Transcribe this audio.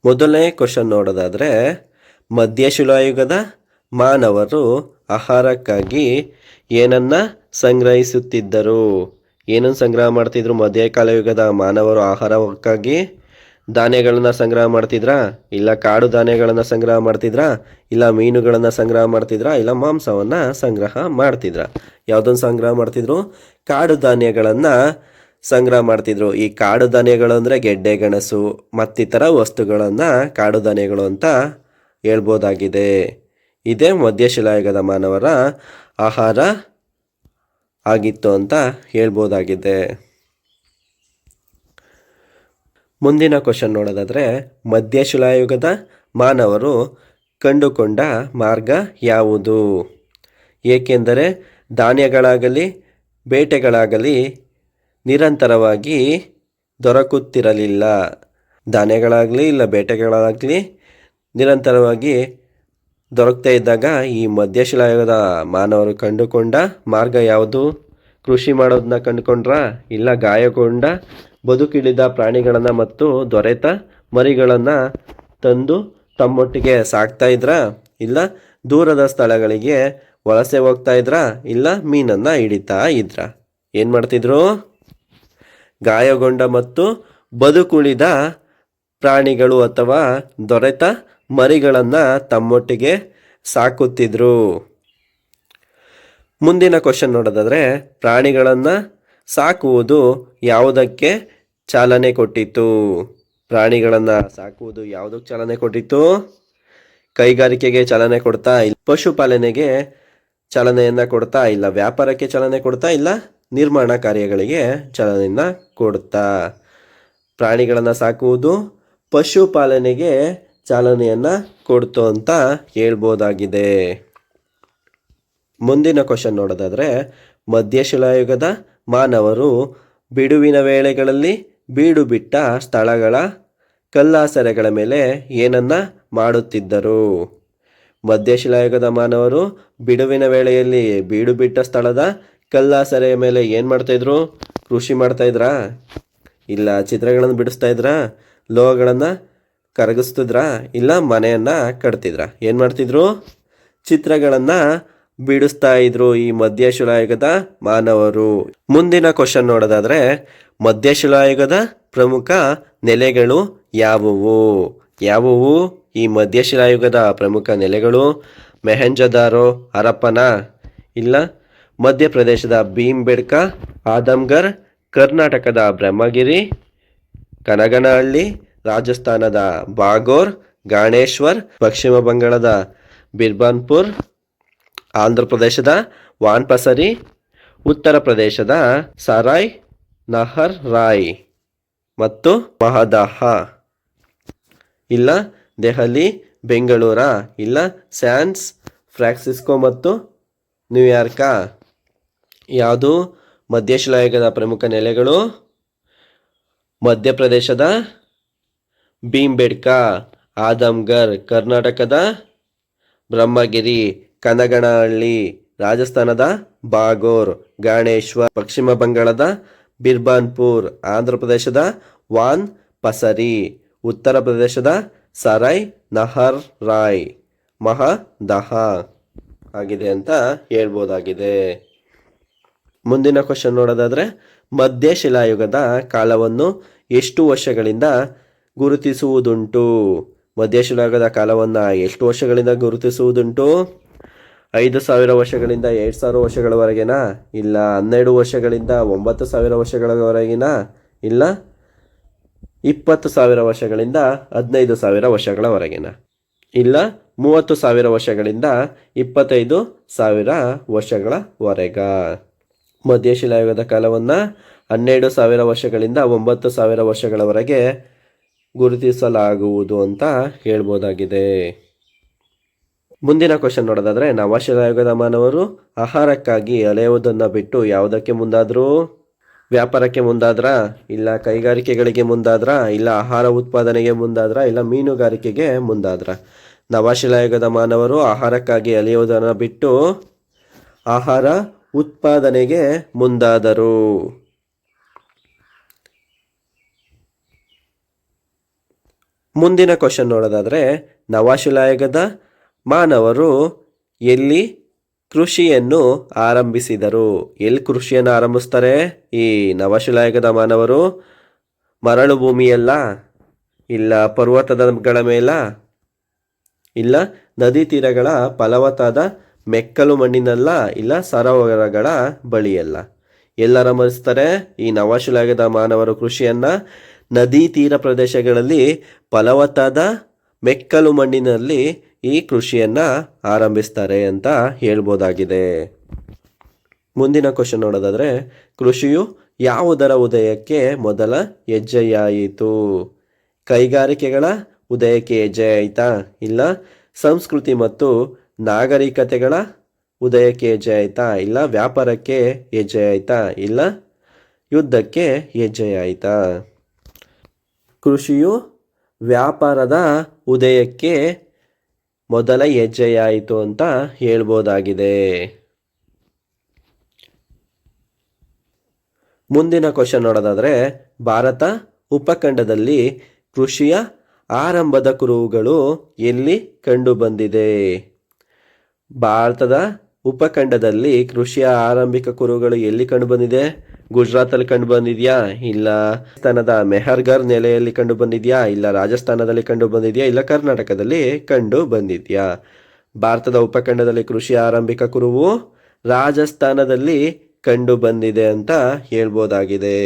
ಮೊದಲನೇ ಕ್ವಶನ್ ನೋಡೋದಾದರೆ, ಮಧ್ಯಶಿಲಾಯುಗದ ಮಾನವರು ಆಹಾರಕ್ಕಾಗಿ ಏನನ್ನ ಸಂಗ್ರಹಿಸುತ್ತಿದ್ದರು? ಏನನ್ನು ಸಂಗ್ರಹ ಮಾಡ್ತಿದ್ರು ಮಧ್ಯಕಾಲಯುಗದ ಮಾನವರು ಆಹಾರಕ್ಕಾಗಿ? ಧಾನ್ಯಗಳನ್ನು ಸಂಗ್ರಹ ಮಾಡ್ತಿದ್ರಾ, ಇಲ್ಲ ಕಾಡು ಧಾನ್ಯಗಳನ್ನು ಸಂಗ್ರಹ ಮಾಡ್ತಿದ್ರಾ, ಇಲ್ಲ ಮೀನುಗಳನ್ನು ಸಂಗ್ರಹ ಮಾಡ್ತಿದ್ರಾ, ಇಲ್ಲ ಮಾಂಸವನ್ನು ಸಂಗ್ರಹ ಮಾಡ್ತಿದ್ರಾ? ಯಾವುದನ್ನು ಸಂಗ್ರಹ ಮಾಡ್ತಿದ್ರು? ಕಾಡು ಧಾನ್ಯಗಳನ್ನು ಸಂಗ್ರಹ ಮಾಡ್ತಿದ್ರು. ಈ ಕಾಡು ಧಾನ್ಯಗಳು ಅಂದರೆ ಗೆಡ್ಡೆ ಗೆಣಸು ಮತ್ತಿತರ ವಸ್ತುಗಳನ್ನು ಕಾಡು ಧಾನ್ಯಗಳು ಅಂತ ಹೇಳ್ಬೋದಾಗಿದೆ. ಇದೇ ಮಧ್ಯಶಿಲಾಯುಗದ ಮಾನವರ ಆಹಾರ ಆಗಿತ್ತು ಅಂತ ಹೇಳ್ಬೋದಾಗಿದೆ. ಮುಂದಿನ ಕ್ವಶನ್ ನೋಡೋದಾದರೆ, ಮಧ್ಯಶಿಲಾಯುಗದ ಮಾನವರು ಕಂಡುಕೊಂಡ ಮಾರ್ಗ ಯಾವುದು? ಏಕೆಂದರೆ ಧಾನ್ಯಗಳಾಗಲಿ ಬೇಟೆಗಳಾಗಲಿ ನಿರಂತರವಾಗಿ ದೊರಕುತ್ತಿರಲಿಲ್ಲ. ಧಾನ್ಯಗಳಾಗಲಿ ಇಲ್ಲ ಬೇಟೆಗಳಾಗಲಿ ನಿರಂತರವಾಗಿ ದೊರಕ್ತಾ ಇದ್ದಾಗ ಈ ಮಧ್ಯಶಿಲಾಯುಗದ ಮಾನವರು ಕಂಡುಕೊಂಡ ಮಾರ್ಗ ಯಾವುದು? ಕೃಷಿ ಮಾಡೋದನ್ನ ಕಂಡುಕೊಂಡ್ರಾ, ಇಲ್ಲ ಗಾಯಗೊಂಡ ಬದುಕಿಳಿದ ಪ್ರಾಣಿಗಳನ್ನು ಮತ್ತು ದೊರೆತ ಮರಿಗಳನ್ನು ತಂದು ತಮ್ಮೊಟ್ಟಿಗೆ ಸಾಕ್ತಾ ಇದ್ರಾ, ಇಲ್ಲ ದೂರದ ಸ್ಥಳಗಳಿಗೆ ವಲಸೆ ಹೋಗ್ತಾ ಇದ್ರಾ, ಇಲ್ಲ ಮೀನನ್ನು ಹಿಡಿತಾ ಇದ್ರಾ? ಏನು ಮಾಡ್ತಿದ್ರು? ಗಾಯಗೊಂಡ ಮತ್ತು ಬದುಕುಳಿದ ಪ್ರಾಣಿಗಳು ಅಥವಾ ದೊರೆತ ಮರಿಗಳನ್ನು ತಮ್ಮೊಟ್ಟಿಗೆ ಸಾಕುತ್ತಿದ್ರು. ಮುಂದಿನ ಕ್ವಶನ್ ನೋಡೋದಾದರೆ, ಪ್ರಾಣಿಗಳನ್ನು ಸಾಕುವುದು ಯಾವುದಕ್ಕೆ ಚಾಲನೆ ಕೊಟ್ಟಿತು? ಪ್ರಾಣಿಗಳನ್ನು ಸಾಕುವುದು ಯಾವುದಕ್ಕೆ ಚಾಲನೆ ಕೊಟ್ಟಿತ್ತು? ಕೈಗಾರಿಕೆಗೆ ಚಾಲನೆ ಕೊಡ್ತಾ, ಇಲ್ಲ ಪಶುಪಾಲನೆಗೆ ಚಾಲನೆಯನ್ನು ಕೊಡ್ತಾ, ಇಲ್ಲ ವ್ಯಾಪಾರಕ್ಕೆ ಚಾಲನೆ ಕೊಡ್ತಾ, ಇಲ್ಲ ನಿರ್ಮಾಣ ಕಾರ್ಯಗಳಿಗೆ ಚಾಲನೆಯನ್ನು ಕೊಡ್ತಾ? ಪ್ರಾಣಿಗಳನ್ನು ಸಾಕುವುದು ಪಶುಪಾಲನೆಗೆ ಚಾಲನೆಯನ್ನು ಕೊಡ್ತು ಅಂತ ಹೇಳ್ಬೋದಾಗಿದೆ. ಮುಂದಿನ ಕ್ವಶನ್ ನೋಡೋದಾದರೆ, ಮಧ್ಯಶಿಲಾಯುಗದ ಮಾನವರು ಬಿಡುವಿನ ವೇಳೆಗಳಲ್ಲಿ ಬೀಡು ಬಿಟ್ಟ ಸ್ಥಳಗಳ ಕಲ್ಲಾಸರೆಗಳ ಮೇಲೆ ಏನನ್ನ ಮಾಡುತ್ತಿದ್ದರು? ಮಧ್ಯಶಿಲಾಯುಗದ ಮಾನವರು ಬಿಡುವಿನ ವೇಳೆಯಲ್ಲಿ ಬೀಡು ಬಿಟ್ಟ ಸ್ಥಳದ ಕಲ್ಲಾಸರೆಯ ಮೇಲೆ ಏನು ಮಾಡ್ತಾಯಿದ್ರು? ಕೃಷಿ ಮಾಡ್ತಾಯಿದ್ರಾ, ಇಲ್ಲ ಚಿತ್ರಗಳನ್ನು ಬಿಡಿಸ್ತಾ ಇದ್ರಾ, ಲೋಹಗಳನ್ನು ಕರಗಿಸ್ತಿದ್ರಾ, ಇಲ್ಲ ಮನೆಯನ್ನು ಕಟ್ತಿದ್ರಾ? ಏನು ಮಾಡ್ತಿದ್ರು? ಚಿತ್ರಗಳನ್ನು ಬಿಡಿಸ್ತಾ ಇದ್ರು ಈ ಮಧ್ಯಶಿಲಾಯುಗದ ಮಾನವರು. ಮುಂದಿನ ಕ್ವಶನ್ ನೋಡೋದಾದರೆ, ಮಧ್ಯಶಿಲಾಯುಗದ ಪ್ರಮುಖ ನೆಲೆಗಳು ಯಾವುವು? ಯಾವುವು ಈ ಮಧ್ಯಶಿಲಾಯುಗದ ಪ್ರಮುಖ ನೆಲೆಗಳು? ಮೊಹೆಂಜೊದಾರೋ ಹರಪ್ಪನ, ಇಲ್ಲ ಮಧ್ಯಪ್ರದೇಶದ ಭೀಮ್ಬೆಡ್ಕ, ಆದಮ್ಗರ್, ಕರ್ನಾಟಕದ ಬ್ರಹ್ಮಗಿರಿ, ಕನಗನಹಳ್ಳಿ, ರಾಜಸ್ಥಾನದ ಬಾಗೋರ್, ಗಾಣೇಶ್ವರ್, ಪಶ್ಚಿಮ ಬಂಗಾಳದ ಬಿರ್ಬಾನ್ಪುರ್, ಆಂಧ್ರ ಪ್ರದೇಶದ ವಾನ್ಪಸರಿ, ಉತ್ತರ ಪ್ರದೇಶದ ಸರಾಯ್ ನಹರ್ ರಾಯ್ ಮತ್ತು ಮಹದಾಹ, ಇಲ್ಲ ದೆಹಲಿ, ಬೆಂಗಳೂರ, ಇಲ್ಲ ಸ್ಯಾನ್ ಫ್ರಾನ್ಸಿಸ್ಕೋ ಮತ್ತು ನ್ಯೂಯಾರ್ಕ? ಯಾವುದು ಮಧ್ಯಶಿಲಾಯುಗದ ಪ್ರಮುಖ ನೆಲೆಗಳು? ಮಧ್ಯಪ್ರದೇಶದ ಭೀಮ್ಬೆಡ್ಕ, ಆದಮ್ಗರ್, ಕರ್ನಾಟಕದ ಬ್ರಹ್ಮಗಿರಿ, ಕನಗನಹಳ್ಳಿ, ರಾಜಸ್ಥಾನದ ಬಾಗೋರ್, ಗಾಣೇಶ್ವರ್, ಪಶ್ಚಿಮ ಬಂಗಾಳದ ಬಿರ್ಬಾನ್ಪುರ್, ಆಂಧ್ರ ಪ್ರದೇಶದ ವಾನ್ ಪಸರಿ, ಉತ್ತರ ಪ್ರದೇಶದ ಸರೈ ನಹರ್ ರಾಯ್, ಮಹದಾಹ ಆಗಿದೆ ಅಂತ ಹೇಳ್ಬೋದಾಗಿದೆ. ಮುಂದಿನ ಕ್ವಶನ್ ನೋಡೋದಾದರೆ, ಮಧ್ಯಶಿಲಾಯುಗದ ಕಾಲವನ್ನು ಎಷ್ಟು ವರ್ಷಗಳಿಂದ ಗುರುತಿಸುವುದುಂಟು? ಮಧ್ಯಶಿಲಾಯುಗದ ಕಾಲವನ್ನು ಎಷ್ಟು ವರ್ಷಗಳಿಂದ ಗುರುತಿಸುವುದುಂಟು? 5,000 ವರ್ಷಗಳಿಂದ 2,000 ವರ್ಷಗಳವರೆಗಿನ, ಇಲ್ಲ 12 ವರ್ಷಗಳಿಂದ 9,000 ವರ್ಷಗಳವರೆಗಿನ, ಇಲ್ಲ 20,000 ವರ್ಷಗಳಿಂದ 15,000 ವರ್ಷಗಳವರೆಗಿನ, ಇಲ್ಲ 30,000 ವರ್ಷಗಳಿಂದ 25,000 ವರ್ಷಗಳವರೆಗ? ಮಧ್ಯಶಿಲಾಯುಗದ ಕಾಲವನ್ನು 12,000 ವರ್ಷಗಳಿಂದ 9,000 ವರ್ಷಗಳವರೆಗೆ ಗುರುತಿಸಲಾಗುವುದು ಅಂತ ಹೇಳ್ಬೋದಾಗಿದೆ. ಮುಂದಿನ ಕ್ವಶನ್ ನೋಡೋದಾದರೆ, ನವಶಿಲಾಯುಗದ ಮಾನವರು ಆಹಾರಕ್ಕಾಗಿ ಅಲೆಯುವುದನ್ನು ಬಿಟ್ಟು ಯಾವುದಕ್ಕೆ ಮುಂದಾದರು? ವ್ಯಾಪಾರಕ್ಕೆ ಮುಂದಾದ್ರಾ, ಇಲ್ಲ ಕೈಗಾರಿಕೆಗಳಿಗೆ ಮುಂದಾದ್ರಾ, ಇಲ್ಲ ಆಹಾರ ಉತ್ಪಾದನೆಗೆ ಮುಂದಾದ್ರಾ, ಇಲ್ಲ ಮೀನುಗಾರಿಕೆಗೆ ಮುಂದಾದ್ರಾ? ನವಶಿಲಾಯುಗದ ಮಾನವರು ಆಹಾರಕ್ಕಾಗಿ ಅಲೆಯುವುದನ್ನು ಬಿಟ್ಟು ಆಹಾರ ಉತ್ಪಾದನೆಗೆ ಮುಂದಾದರು. ಮುಂದಿನ ಕ್ವಶನ್ ನೋಡೋದಾದರೆ ನವಶಿಲಾಯುಗದ ಮಾನವರು ಎಲ್ಲಿ ಕೃಷಿಯನ್ನು ಆರಂಭಿಸಿದರು? ಎಲ್ಲಿ ಕೃಷಿಯನ್ನು ಆರಂಭಿಸ್ತಾರೆ ಈ ನವಶಿಲಾಯುಗದ ಮಾನವರು? ಮರಳು ಭೂಮಿಯಲ್ಲ, ಇಲ್ಲ ಪರ್ವತಗಳ ಮೇಲ, ಇಲ್ಲ ನದಿ ತೀರಗಳ ಫಲವತ್ತಾದ ಮೆಕ್ಕಲು ಮಣ್ಣಿನಲ್ಲ, ಇಲ್ಲ ಸರೋವರಗಳ ಬಳಿಯಲ್ಲ. ಎಲ್ಲಾರಂಭಿಸ್ತಾರೆ ಈ ನವಶಿಲಾಯುಗದ ಮಾನವರು ಕೃಷಿಯನ್ನು? ನದಿ ತೀರ ಪ್ರದೇಶಗಳಲ್ಲಿ ಫಲವತ್ತಾದ ಮೆಕ್ಕಲು ಮಣ್ಣಿನಲ್ಲಿ ಈ ಕೃಷಿಯನ್ನು ಆರಂಭಿಸ್ತಾರೆ ಅಂತ ಹೇಳ್ಬೋದಾಗಿದೆ. ಮುಂದಿನ ಕ್ವಶನ್ ನೋಡೋದಾದರೆ ಕೃಷಿಯು ಯಾವುದರ ಉದಯಕ್ಕೆ ಮೊದಲ ಹೆಜ್ಜೆಯಾಯಿತು? ಕೈಗಾರಿಕೆಗಳ ಉದಯಕ್ಕೆ ಹೆಜ್ಜೆ ಆಯಿತಾ? ಇಲ್ಲ ಸಂಸ್ಕೃತಿ ಮತ್ತು ನಾಗರಿಕತೆಗಳ ಉದಯಕ್ಕೆ ಹೆಜ್ಜೆ ಆಯಿತಾ? ಇಲ್ಲ ವ್ಯಾಪಾರಕ್ಕೆ ಹೆಜ್ಜೆ ಆಯಿತಾ? ಇಲ್ಲ ಯುದ್ಧಕ್ಕೆ ಹೆಜ್ಜೆ ಆಯಿತಾ? ಕೃಷಿಯು ವ್ಯಾಪಾರದ ಉದಯಕ್ಕೆ ಮೊದಲ ಹೆಜ್ಜೆಯಾಯಿತು ಅಂತ ಹೇಳ್ಬೋದಾಗಿದೆ. ಮುಂದಿನ ಕ್ವಶನ್ ನೋಡೋದಾದರೆ ಭಾರತ ಉಪಖಂಡದಲ್ಲಿ ಕೃಷಿಯ ಆರಂಭದ ಕುರುಹುಗಳು ಎಲ್ಲಿ ಕಂಡುಬಂದಿದೆ? ಭಾರತದ ಉಪಖಂಡದಲ್ಲಿ ಕೃಷಿಯ ಆರಂಭಿಕ ಕುರುಹುಗಳು ಎಲ್ಲಿ ಕಂಡುಬಂದಿದೆ? ಗುಜರಾತಲ್ಲಿ ಕಂಡು ಬಂದಿದೆಯಾ? ಇಲ್ಲ ರಾಜಸ್ಥಾನದ ಮೆಹರ್ಗರ್ ನೆಲೆಯಲ್ಲಿ ಕಂಡು ಬಂದಿದೆಯಾ? ಇಲ್ಲ ರಾಜಸ್ಥಾನದಲ್ಲಿ ಕಂಡು ಬಂದಿದೆಯಾ? ಇಲ್ಲ ಕರ್ನಾಟಕದಲ್ಲಿ ಕಂಡು ಬಂದಿದೆಯಾ? ಭಾರತದ ಉಪಖಂಡದಲ್ಲಿ ಕೃಷಿಯ ಆರಂಭಿಕ ಕುರುಹು ರಾಜಸ್ಥಾನದಲ್ಲಿ ಕಂಡು ಬಂದಿದೆ ಅಂತ ಹೇಳ್ಬೋದಾಗಿದೆ.